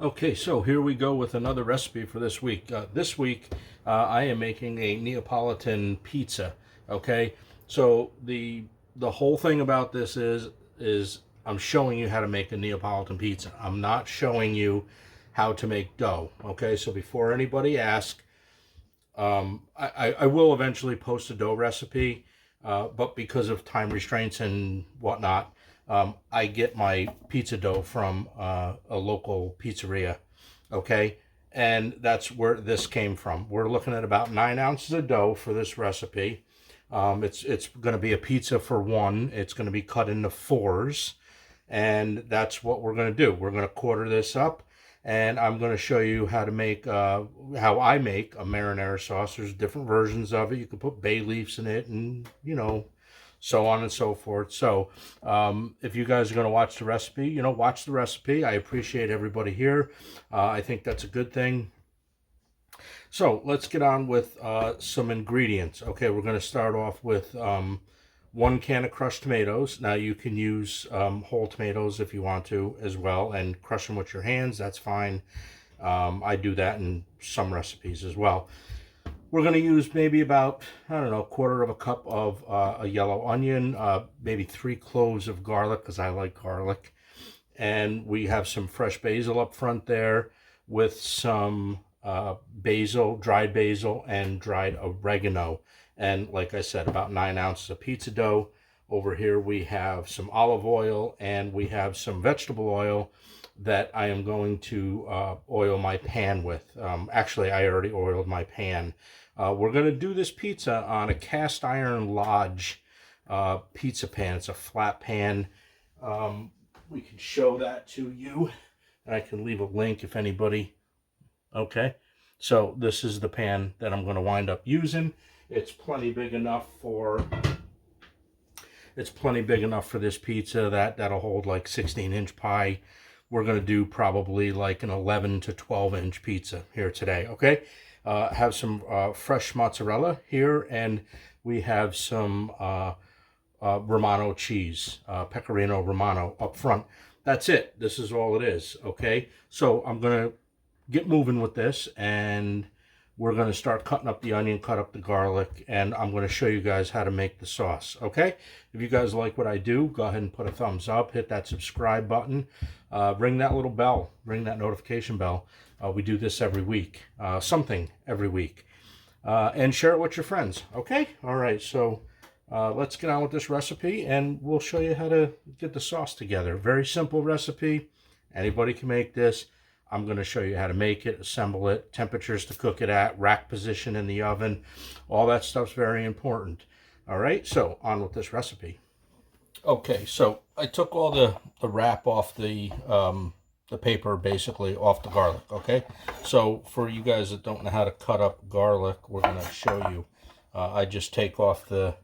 Okay, so here we go with another recipe for this week. This week, I am making a Neapolitan pizza. Okay, so the whole thing about this is I'm showing you how to make a Neapolitan pizza. I'm not showing you how to make dough. Okay, so before anybody asks, I will eventually post a dough recipe, but because of time restraints and whatnot, I get my pizza dough from a local pizzeria, okay? And that's where this came from. We're looking at about 9 ounces of dough for this recipe. It's going to be a pizza for one. It's going to be cut into fours, and that's what we're going to do. We're going to quarter this up, and I'm going to show you how to make how I make a marinara sauce. There's different versions of it. You can put bay leaves in it, and so on and so forth. So if you guys are going to watch the recipe, watch the recipe. I appreciate everybody here. I think that's a good thing. So let's get on with some ingredients. Okay, we're going to start off with 1 can of crushed tomatoes. Now you can use whole tomatoes if you want to as well, and crush them with your hands. That's fine. I do that in some recipes as well. We're going to use maybe about, I don't know, 1/4 cup of a yellow onion, maybe 3 cloves of garlic because I like garlic. And we have some fresh basil up front there with some basil, dried basil, and dried oregano. And like I said, about 9 ounces of pizza dough. Over here we have some olive oil, and we have some vegetable oil that I am going to oil my pan with. Actually, I already oiled my pan. We're going to do this pizza on a cast iron Lodge pizza pan. It's a flat pan. We can show that to you, and I can leave a link if anybody. Okay, so this is the pan that I'm going to wind up using. It's plenty big enough for this pizza. That'll hold like 16-inch pie. We're going to do probably like an 11 to 12-inch pizza here today, okay? Have some fresh mozzarella here, and we have some Romano cheese, Pecorino Ramono up front. That's it. This is all it is, okay? So I'm going to get moving with this, and we're going to start cutting up the onion, cut up the garlic, and I'm going to show you guys how to make the sauce, okay? If you guys like what I do, go ahead and put a thumbs up, hit that subscribe button, ring that little bell, ring that notification bell. We do this every week, something every week, and share it with your friends, okay? All right, so let's get on with this recipe, and we'll show you how to get the sauce together. Very simple recipe. Anybody can make this. I'm going to show you how to make it, assemble it, temperatures to cook it at, rack position in the oven. All that stuff's very important. All right, so on with this recipe. Okay, so I took all the wrap off the paper, basically off the garlic, okay? So for you guys that don't know how to cut up garlic, we're going to show you. I just take off the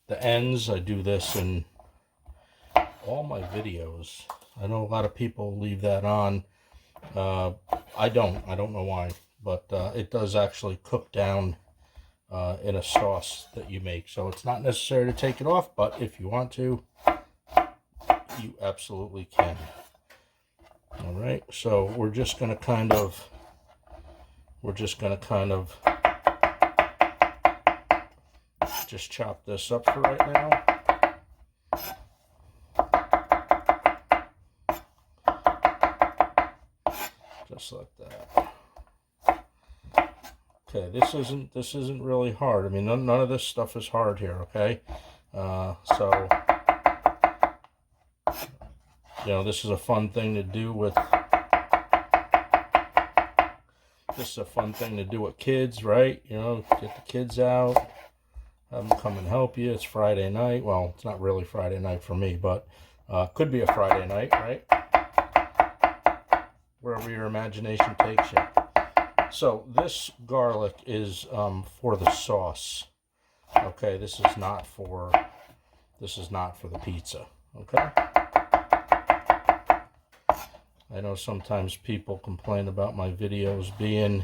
ends. I do this in all my videos. I know a lot of people leave that on. I don't know why, but it does actually cook down in a sauce that you make. So it's not necessary to take it off, but if you want to, you absolutely can. All right, so we're just going to kind of just chop this up for right now. Just like that. Okay, this isn't really hard. I mean, none of this stuff is hard here, okay? So this is a fun thing to do with kids, right? Get the kids out, have them come and help you. It's Friday night. Well, it's not really Friday night for me, but could be a Friday night, right? Wherever your imagination takes you. So this garlic is for the sauce. Okay, this is not for the pizza. Okay. I know sometimes people complain about my videos being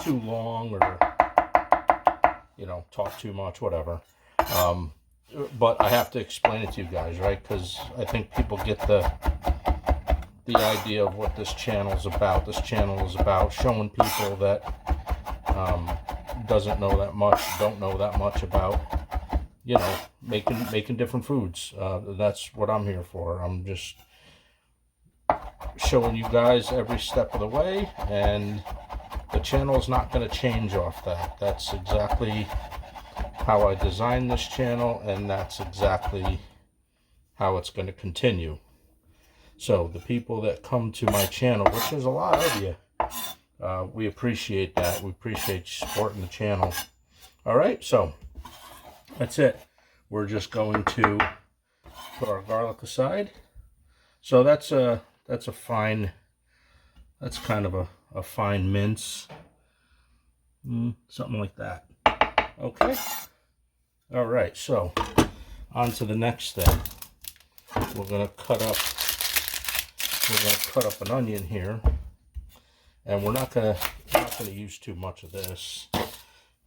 too long, or talk too much, whatever. But I have to explain it to you guys, right? Because I think people get the the idea of what this channel is about. This channel is about showing people that doesn't know that much, don't know that much about, you know, making different foods. That's what I'm here for. I'm just showing you guys every step of the way, and the channel is not going to change off that. That's exactly how I designed this channel, and that's exactly how it's going to continue. So the people that come to my channel, which is a lot of you, we appreciate that. We appreciate you supporting the channel. All right, so that's it. We're just going to put our garlic aside. So that's kind of a fine mince, something like that. Okay. All right, so on to the next thing. We're gonna cut up an onion here, and we're not gonna use too much of this,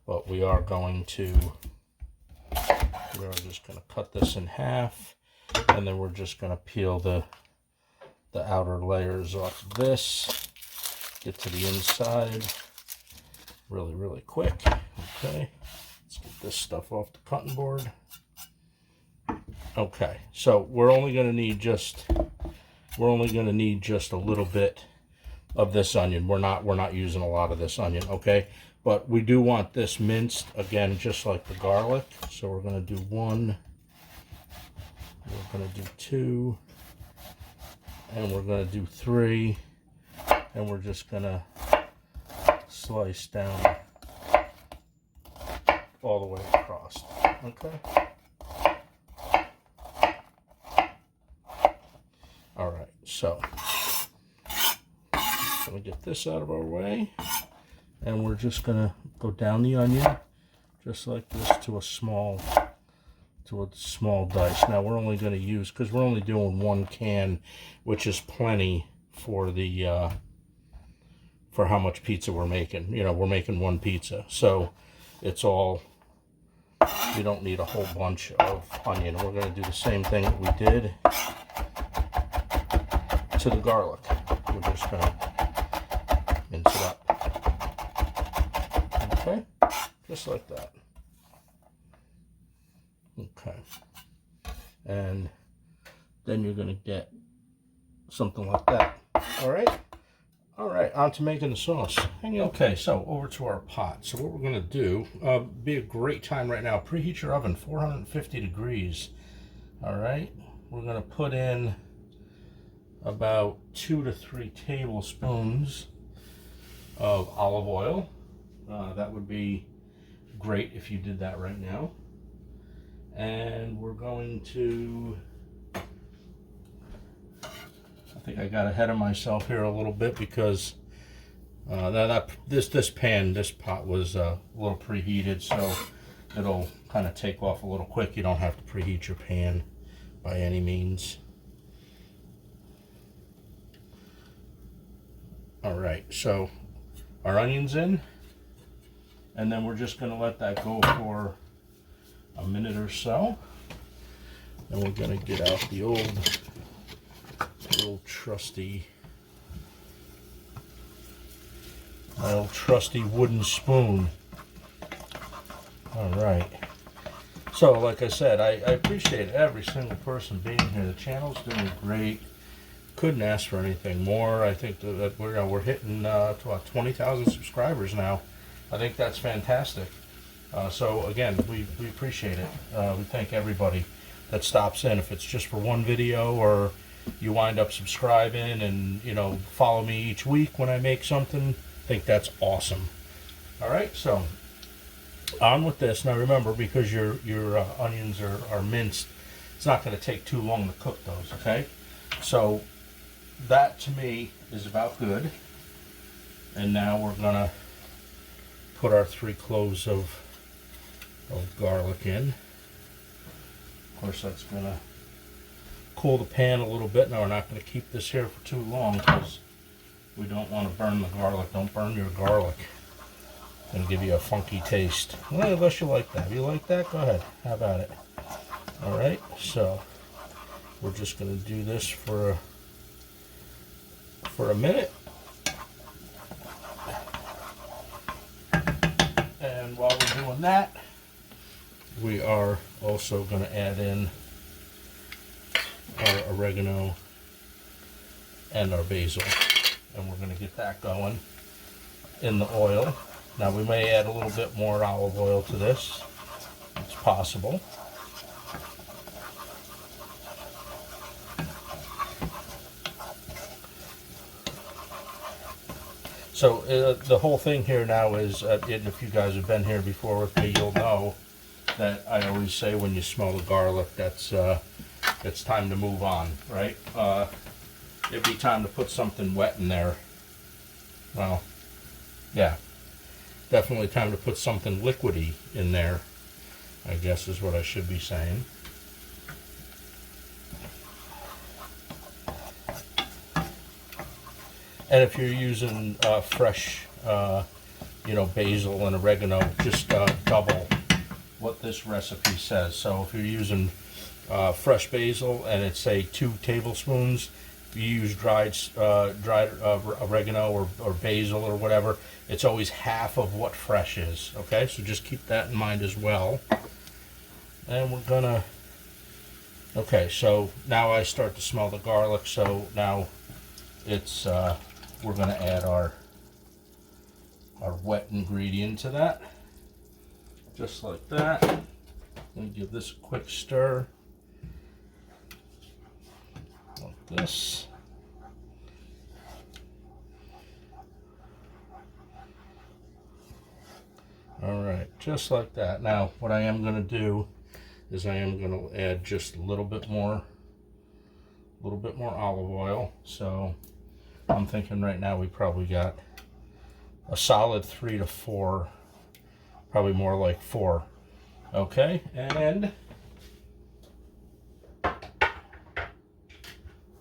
but we are just gonna cut this in half, and then we're just gonna peel the outer layers off of this, get to the inside really quick. Okay, let's get this stuff off the cutting board. Okay, so we're only going to need just a little bit of this onion. We're not using a lot of this onion, okay? But we do want this minced again, just like the garlic. So we're going to do 1, we're going to do 2, and we're going to do 3, and we're just going to slice down all the way across. Okay. All right, so gonna get this out of our way, and we're just gonna go down the onion just like this to a small dice. Now we're only gonna use, because we're only doing 1 can, which is plenty for the for how much pizza we're making. You know, we're making 1 pizza, so it's all, you don't need a whole bunch of onion. We're gonna do the same thing that we did to the garlic. We're just going to mince it up. Okay, just like that. Okay, and then you're going to get something like that. All right, on to making the sauce. Okay, so over to our pot. So what we're going to do, be a great time right now, preheat your oven 450 degrees. All right, we're going to put in about 2 to 3 tablespoons of olive oil. That would be great if you did that right now. And we're going to, I think I got ahead of myself here a little bit, because this pot was a little preheated, so it'll kind of take off a little quick. You don't have to preheat your pan by any means. All right, so our onion's in, and then we're just going to let that go for a minute or so. And we're going to get out the old trusty wooden spoon. All right. So, like I said, I appreciate every single person being here. The channel's doing great. Couldn't ask for anything more. I think that we're hitting to about 20,000 subscribers now. I think that's fantastic. So again, we appreciate it. We thank everybody that stops in. If it's just for one video, or you wind up subscribing and, you know, follow me each week when I make something, I think that's awesome. All right, so on with this. Now remember, because your onions are minced, it's not going to take too long to cook those. Okay, so that to me is about good. And now we're gonna put our 3 cloves of garlic in. Of course, that's gonna cool the pan a little bit. Now we're not gonna keep this here for too long, because we don't want to burn the garlic. Don't burn your garlic. It's gonna give you a funky taste. Well, unless you like that. If you like that, go ahead, have at it. All right, so we're just gonna do this for for a minute. And while we're doing that, we are also going to add in our oregano and our basil. And we're going to get that going in the oil. Now we may add a little bit more olive oil to this. It's possible. So the whole thing here now is, and if you guys have been here before with me, you'll know that I always say when you smell the garlic, that's it's time to move on, right? It'd be time to put something wet in there. Well, yeah, definitely time to put something liquidy in there, I guess is what I should be saying. And if you're using fresh, basil and oregano, just double what this recipe says. So if you're using fresh basil and it's say 2 tablespoons, if you use dried oregano or basil or whatever, it's always half of what fresh is. Okay, so just keep that in mind as well. And we're gonna. Okay, so now I start to smell the garlic. So now it's. We're going to add our wet ingredient to that, just like that. And give this a quick stir, like this. All right, just like that. Now, what I am going to do is I am going to add just a little bit more olive oil. So I'm thinking right now we probably got a solid 3 to 4, probably more like 4. Okay, and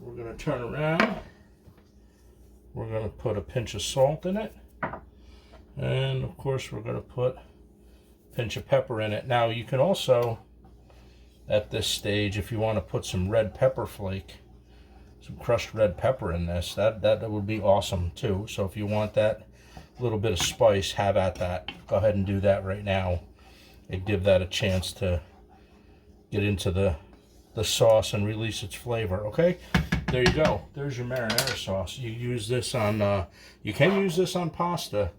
we're going to turn around. We're going to put a pinch of salt in it. And of course we're going to put a pinch of pepper in it. Now you can also, at this stage, if you want to put some red pepper flake, some crushed red pepper in this, that would be awesome too. So if you want that little bit of spice, have at that. Go ahead and do that right now and give that a chance to get into the sauce and release its flavor. Okay, there you go. There's your marinara sauce. You use this on you can use this on pasta,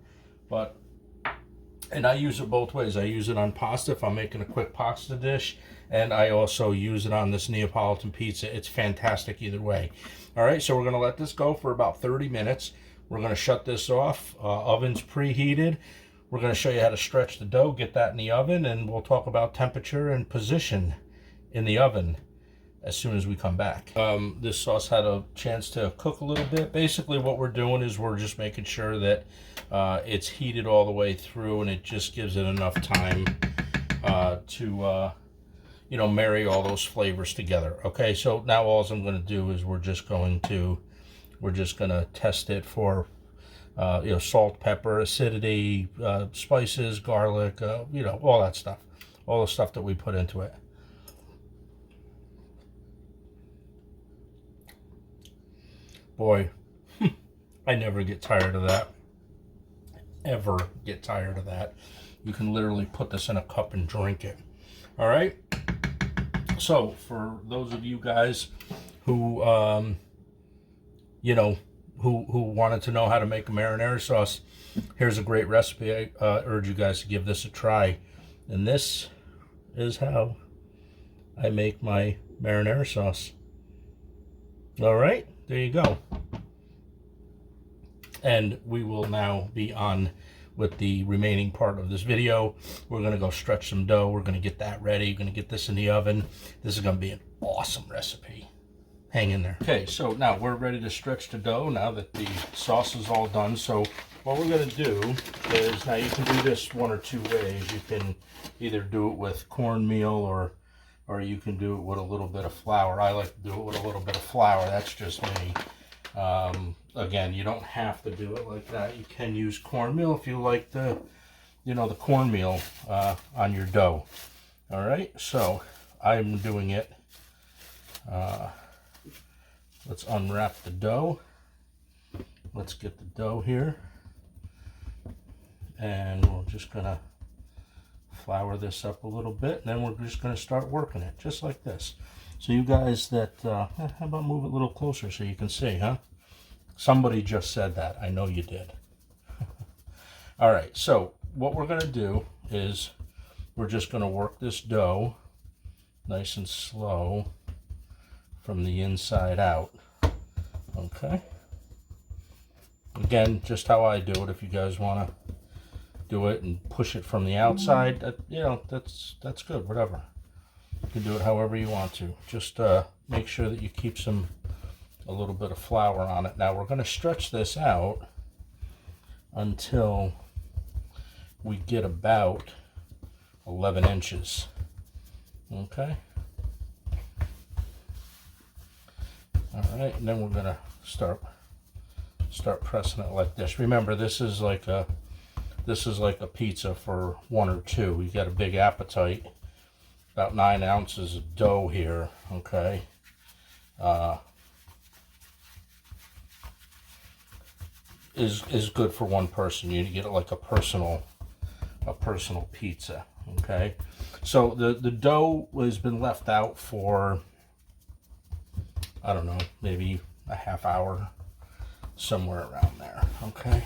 and I use it both ways. I use it on pasta if I'm making a quick pasta dish, and I also use it on this Neapolitan pizza. It's fantastic either way. All right, so we're going to let this go for about 30 minutes. We're going to shut this off. Oven's preheated. We're going to show you how to stretch the dough, get that in the oven, and we'll talk about temperature and position in the oven as soon as we come back. This sauce had a chance to cook a little bit. Basically what we're doing is we're just making sure that it's heated all the way through, and it just gives it enough time to marry all those flavors together. Okay, so now all I'm going to do is we're just going to test it for salt, pepper, acidity, spices, garlic, all that stuff, all the stuff that we put into it. Boy, I never get tired of that. Ever get tired of that. You can literally put this in a cup and drink it. All right. So for those of you guys who who wanted to know how to make a marinara sauce, here's a great recipe. I urge you guys to give this a try. And this is how I make my marinara sauce. All right, there you go. And we will now be on with the remaining part of this video. We're going to go stretch some dough. We're going to get that ready. We're going to get this in the oven. This is going to be an awesome recipe. Hang in there. Okay, so now we're ready to stretch the dough now that the sauce is all done. So what we're going to do is, now you can do this one or two ways. You can either do it with cornmeal or you can do it with a little bit of flour. I like to do it with a little bit of flour. That's just me. Again, you don't have to do it like that. You can use cornmeal if you like the cornmeal on your dough. All right, so I'm doing it. Let's unwrap the dough. let's get the dough here. And we're just gonna flour this up a little bit, and then we're just gonna start working it, just like this. So you guys that, how about move it a little closer so you can see, huh? Somebody just said that, I know you did. All right, so what we're gonna do is we're just gonna work this dough nice and slow from the inside out, okay? Again, just how I do it. If you guys wanna do it and push it from the outside, you know, that's good, whatever. You can do it however you want to. Just make sure that you keep a little bit of flour on it. Now we're going to stretch this out until we get about 11 inches. Okay. All right, and then we're going to start pressing it like this. Remember, this is like a pizza for 1 or 2. You got a big appetite. About 9 ounces of dough here. Okay. Is good for 1 person. You get it like a personal pizza. Okay. So the dough has been left out for, I don't know, maybe a half hour, somewhere around there. Okay.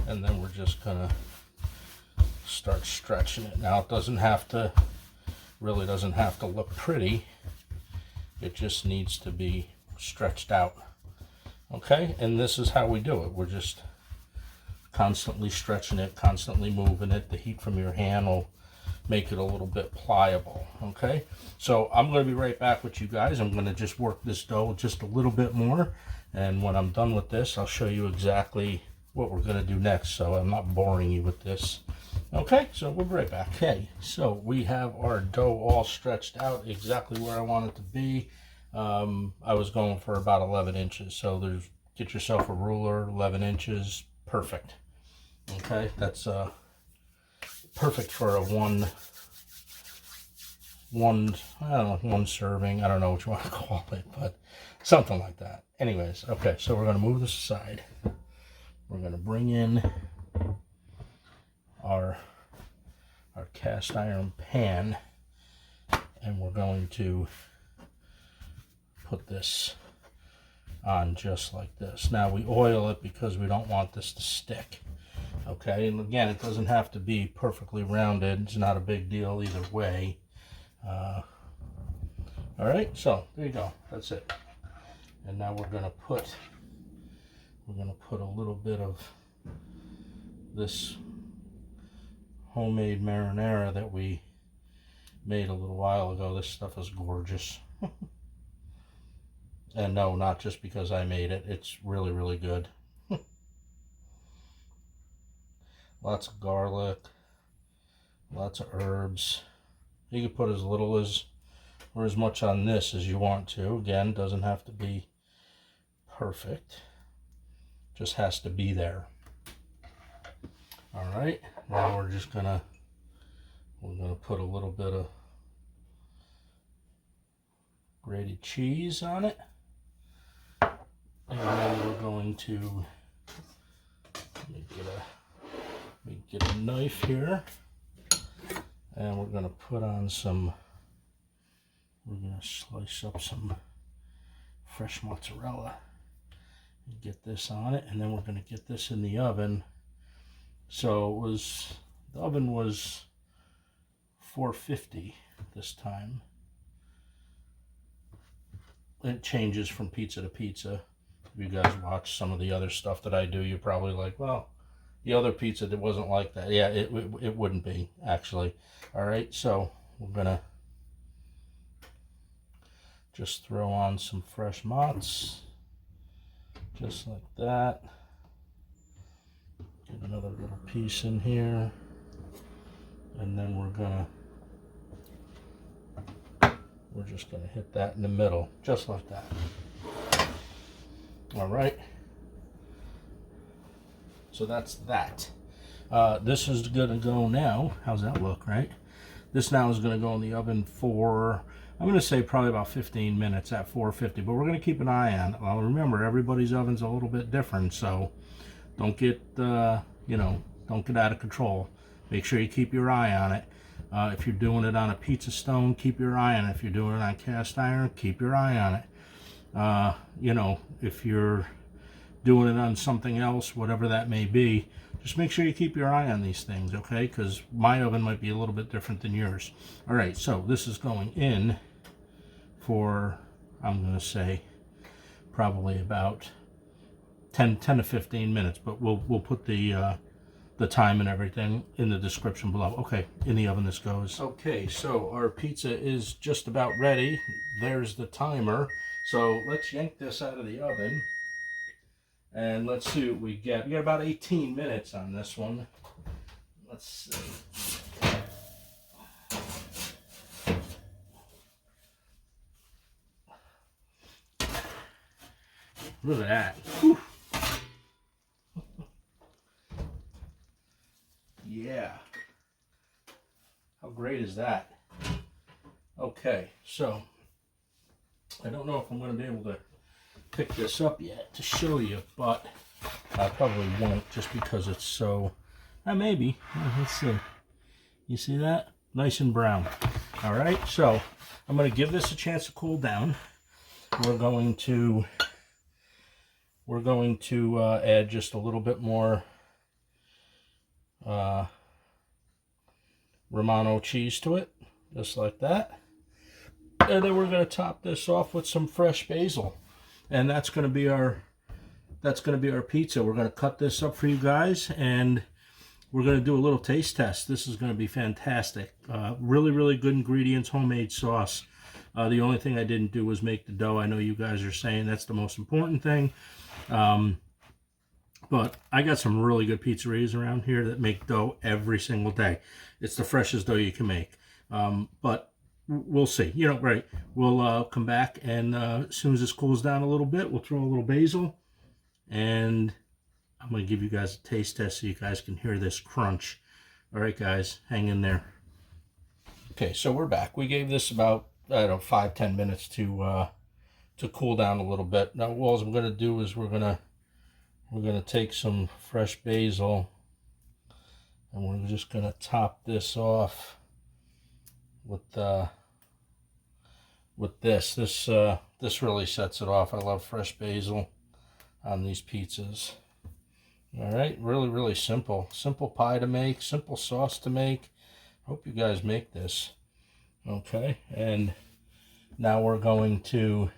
And then we're just gonna start stretching it. Now it really doesn't have to look pretty. It just needs to be stretched out. Okay, and this is how we do it. We're just constantly stretching it, constantly moving it. The heat from your hand will make it a little bit pliable. Okay, so I'm going to be right back with you guys. I'm going to just work this dough just a little bit more, and when I'm done with this, I'll show you exactly what we're going to do next, so I'm not boring you with this. Okay, so we'll be right back. Okay, so we have our dough all stretched out exactly where I want it to be. I was going for about 11 inches, so get yourself a ruler, 11 inches, perfect. Okay, that's perfect for a one serving, I don't know what you want to call it, but something like that. Anyways, okay, so we're going to move this aside. We're going to bring in our cast iron pan, and we're going to put this on just like this. Now we oil it because we don't want this to stick. Okay, and again, it doesn't have to be perfectly rounded. It's not a big deal either way. All right, so there you go. That's it. And now we're gonna put a little bit of this homemade marinara that we made a little while ago. This stuff is gorgeous. And no, not just because I made it. It's really, really good. Lots of garlic, lots of herbs. You can put as little as or as much on this as you want to. Again, doesn't have to be perfect. Just has to be there. All right, now we're gonna put a little bit of grated cheese on it. And then we're going to get a knife here, and we're going to put on we're going to slice up some fresh mozzarella and get this on it, and then we're going to get this in the oven. So the oven was 450 this time. It changes from pizza to pizza. If you guys watch some of the other stuff that I do, you're probably like, well, the other pizza that wasn't like that. Yeah, it wouldn't be, actually. All right, so we're gonna just throw on some fresh mozz, just like that. Get another little piece in here, and then we're just gonna hit that in the middle, just like that. All right. So that's that. This is gonna go now. How's that look, right? This now is gonna go in the oven for I'm going to say probably about 15 minutes at 450, but we're going to keep an eye on it. Well, remember, everybody's oven's a little bit different, so don't get, you know, don't get out of control. Make sure you keep your eye on it. If you're doing it on a pizza stone, keep your eye on it. If you're doing it on cast iron, keep your eye on it. You know, if you're doing it on something else, whatever that may be, just make sure you keep your eye on these things, okay? Because my oven might be a little bit different than yours. All right, so this is going in for, I'm going to say, probably about 10 to 15 minutes, but we'll put the time and everything in the description below. Okay, in the oven this goes. Okay, so our pizza is just about ready. There's the timer. So let's yank this out of the oven. And let's see what we get. We got about 18 minutes on this one. Let's see. Look at that. Whew. Yeah. How great is that? Okay, so I don't know if I'm going to be able to pick this up yet to show you, but I probably won't just because it's so, maybe. Let's see. You see that? Nice and brown. All right, so I'm going to give this a chance to cool down. We're going to add just a little bit more Romano cheese to it, just like that. And then we're going to top this off with some fresh basil. And that's going to be our pizza. We're going to cut this up for you guys, and we're going to do a little taste test. This is going to be fantastic. Really, really good ingredients, homemade sauce. The only thing I didn't do was make the dough. I know you guys are saying that's the most important thing. But I got some really good pizzerias around here that make dough every single day. It's the freshest dough you can make. But we'll see. You know, right. We'll come back, and as soon as this cools down a little bit, we'll throw a little basil. And I'm going to give you guys a taste test so you guys can hear this crunch. All right, guys, hang in there. Okay, so we're back. We gave this about, I don't know, 5-10 minutes to cool down a little bit. Now, what I'm going to do is we're going to take some fresh basil, and we're just going to top this off with this. This really sets it off. I love fresh basil on these pizzas. All right, really, really simple. Simple pie to make, simple sauce to make. Hope you guys make this. Okay, and now we're going to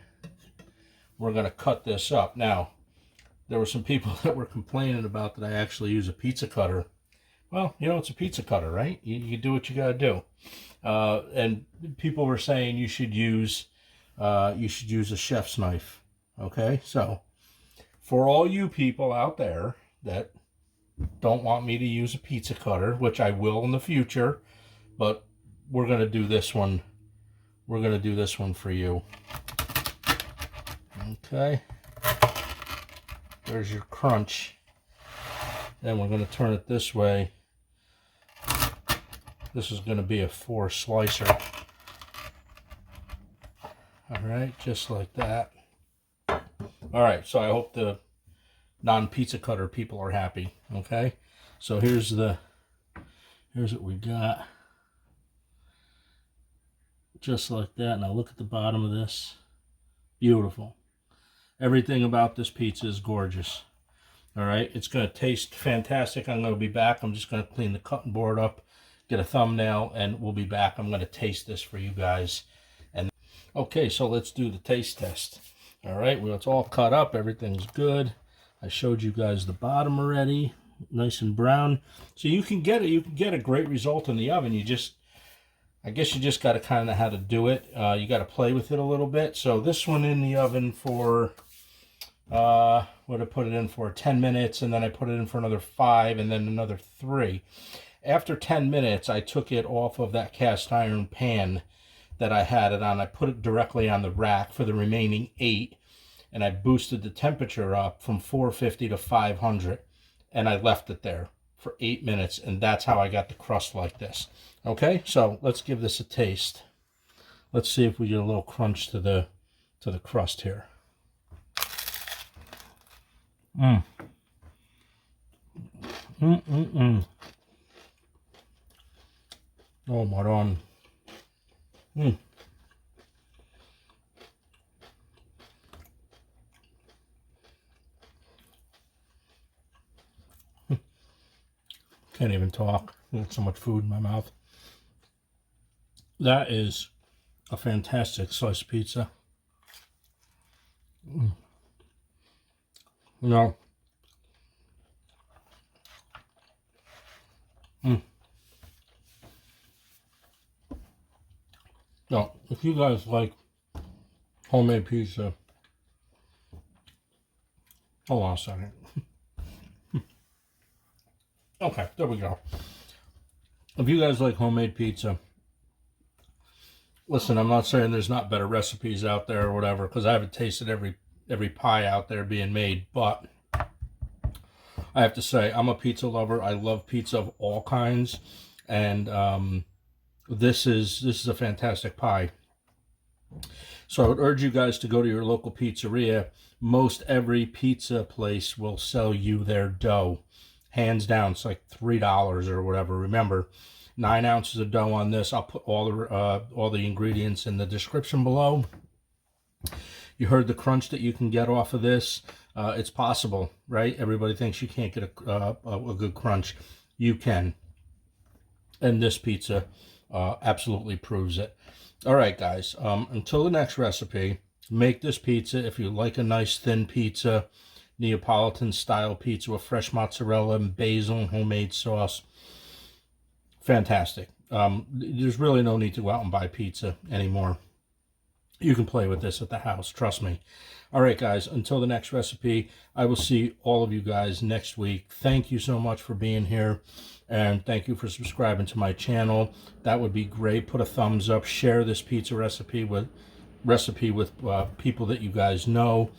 cut this up. Now, there were some people that were complaining about that I actually use a pizza cutter. Well, you know, it's a pizza cutter, right? You do what you got to do. And people were saying you should use a chef's knife. Okay, so for all you people out there that don't want me to use a pizza cutter, which I will in the future, but we're going to do this one. We're going to do this one for you. Okay. There's your crunch. Then we're going to turn it this way. This is going to be a 4 slicer. All right, just like that. All right, so I hope the non-pizza cutter people are happy. Okay, so here's what we got. Just like that. Now look at the bottom of this. Beautiful. Everything about this pizza is gorgeous. All right, it's going to taste fantastic. I'm going to be back. I'm just going to clean the cutting board up, get a thumbnail, and we'll be back. I'm going to taste this for you guys. And okay, so let's do the taste test. All right, well, it's all cut up. Everything's good. I showed you guys the bottom already, nice and brown. So you can get it. You can get a great result in the oven. I guess you just got to kind of know how to do it. You got to play with it a little bit. So this one in the oven for, what I put it in for 10 minutes, and then I put it in for another 5, and then another 3. After 10 minutes, I took it off of that cast iron pan that I had it on. I put it directly on the rack for the remaining 8, and I boosted the temperature up from 450 to 500, and I left it there for 8 minutes, and that's how I got the crust like this. Okay, so let's give this a taste. Let's see if we get a little crunch to the crust here. Mm. Oh my God. Can't even talk. There's so much food in my mouth. That is a fantastic slice of pizza. No. No, if you guys like homemade pizza, hold on a second. Okay, there we go. If you guys like homemade pizza, listen, I'm not saying there's not better recipes out there or whatever, because I haven't tasted every pie out there being made, but I have to say, I'm a pizza lover. I love pizza of all kinds, and this is a fantastic pie. So I would urge you guys to go to your local pizzeria. Most every pizza place will sell you their dough. Hands down, it's like $3 or whatever. Remember, 9 ounces of dough on this. I'll put all the ingredients in the description below. You heard the crunch that you can get off of this. It's possible, right? Everybody thinks you can't get a good crunch. You can. And this pizza absolutely proves it. All right, guys. Until the next recipe, make this pizza. If you like a nice thin pizza, Neapolitan style pizza with fresh mozzarella and basil and homemade sauce, fantastic. There's really no need to go out and buy pizza anymore. You can play with this at the house, trust me. All right, guys, until the next recipe, I will see all of you guys next week. Thank you so much for being here, and thank you for subscribing to my channel. That would be great. Put a thumbs up. Share this pizza recipe with people that you guys know,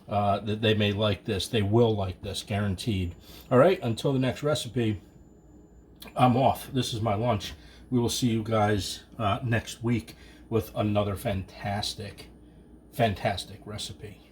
that they may like this. They will like this, guaranteed. All right, until the next recipe, I'm off. This is my lunch. We will see you guys next week with another fantastic recipe.